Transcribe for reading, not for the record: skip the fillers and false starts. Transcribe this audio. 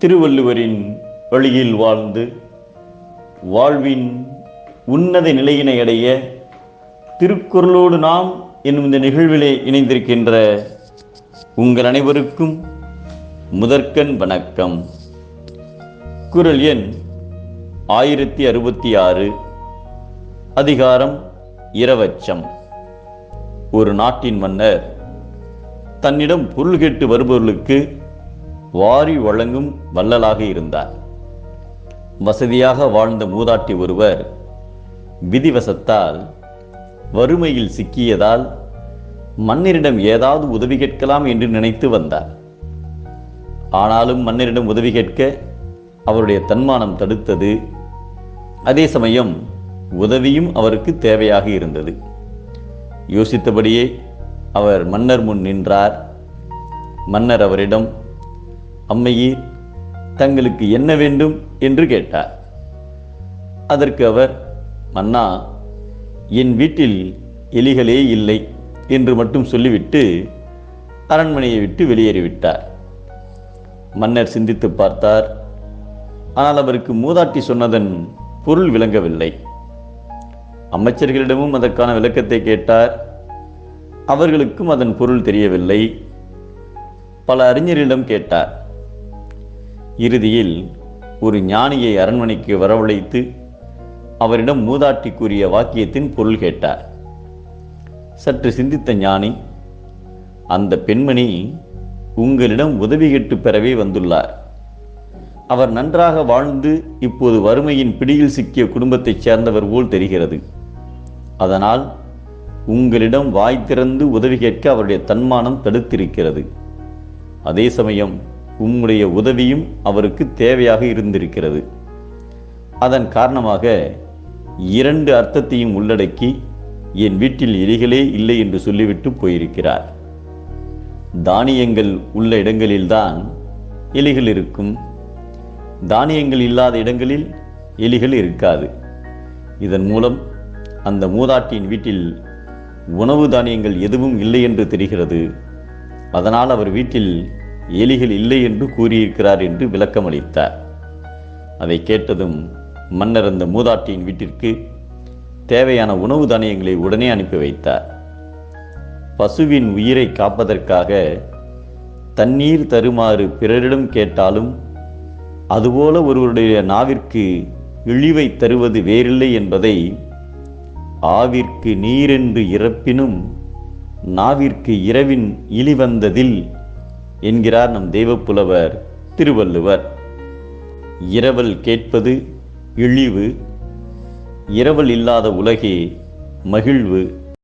திருவள்ளுவரின் வழியில் வாழ்ந்து வாழ்வின் உன்னத நிலையினை அடைய திருக்குறளோடு நாம் என்னும் இந்த நிகழ்விலே இணைந்திருக்கின்ற உங்கள் அனைவருக்கும் முதற்கண் வணக்கம். குறள் எண் 1066, அதிகாரம் இரவச்சம். ஒரு நாட்டின் மன்னர் தன்னிடம் பொருள் கேட்டு வருபவர்களுக்கு வாரி வழங்கும் வள்ளலாக இருந்தார். வசதியாக வாழ்ந்த மூதாட்டி ஒருவர் விதிவசத்தால் வறுமையில் சிக்கியதால் மன்னரிடம் ஏதாவது உதவி கேட்கலாம் என்று நினைத்து வந்தார். ஆனாலும் மன்னரிடம் உதவி கேட்க அவருடைய தன்மானம் தடுத்தது. அதே சமயம் உதவியும் அவருக்கு தேவையாக இருந்தது. யோசித்தபடியே அவர் மன்னர் முன் நின்றார். மன்னர் அவரிடம், அம்மையே, தங்களுக்கு என்ன வேண்டும் என்று கேட்டார். அதற்கு அவர், மன்னா, என் வீட்டில் எலிகளே இல்லை என்று மட்டும் சொல்லிவிட்டு அரண்மனையை விட்டு வெளியேறிவிட்டார். மன்னர் சிந்தித்து பார்த்தார். ஆனால் அவருக்கு மூதாட்டி சொன்னதன் பொருள் விளங்கவில்லை. அமைச்சர்களிடமும் அதற்கான விளக்கத்தை கேட்டார். அவர்களுக்கும் அதன் பொருள் தெரியவில்லை. பல அறிஞர்களிடம் கேட்டார். இறுதியில் ஒரு ஞானியை அரண்மனைக்கு வரவழைத்து அவரிடம் மூதாட்டி கூறிய வாக்கியத்தின் பொருள் கேட்டார். சற்று சிந்தித்த ஞானி, அந்த பெண்மணி உங்களிடம் உதவி கேட்டு பெறவே வந்துள்ளார். அவர் நன்றாக வாழ்ந்து இப்போது வறுமையின் பிடியில் சிக்கிய குடும்பத்தைச் சேர்ந்தவர் போல் தெரிகிறது. அதனால் உங்களிடம் வாய் திறந்து உதவி கேட்க அவருடைய தன்மானம் தடுத்திருக்கிறது. அதே சமயம் உம்முடைய உதவியும் அவருக்கு தேவையாக இருந்திருக்கிறது. அதன் காரணமாக இரண்டு அர்த்தத்தையும் உள்ளடக்கி என் வீட்டில் எலிகளே இல்லை என்று சொல்லிவிட்டு போயிருக்கிறார். தானியங்கள் உள்ள இடங்களில்தான் எலிகள் இருக்கும். தானியங்கள் இல்லாத இடங்களில் எலிகள் இருக்காது. இதன் மூலம் அந்த மூதாட்டியின் வீட்டில் உணவு தானியங்கள் எதுவும் இல்லை என்று தெரிகிறது. அதனால் அவர் வீட்டில் எலிகள் இல்லை என்று கூறியிருக்கிறார் என்று விளக்கமளித்தார். அதை கேட்டதும் மன்னர் அந்த மூதாட்டியின் வீட்டிற்கு தேவையான உணவு தானியங்களை உடனே அனுப்பி வைத்தார். பசுவின் உயிரை காப்பதற்காக தண்ணீர் தருமாறு பிறரிடம் கேட்டாலும் அதுபோல ஒருவருடைய நாவிற்கு இழிவை தருவது வேறில்லை என்பதை ஆவிற்கு நீரென்று இறப்பினும் நாவிற்கு இரவின் இழிவந்ததில் என்கிறார் நம் தெய்வப்புலவர் திருவள்ளுவர். இரவல் கேட்பது இழிவு, இரவல் இல்லாத உலகே மகிழ்வு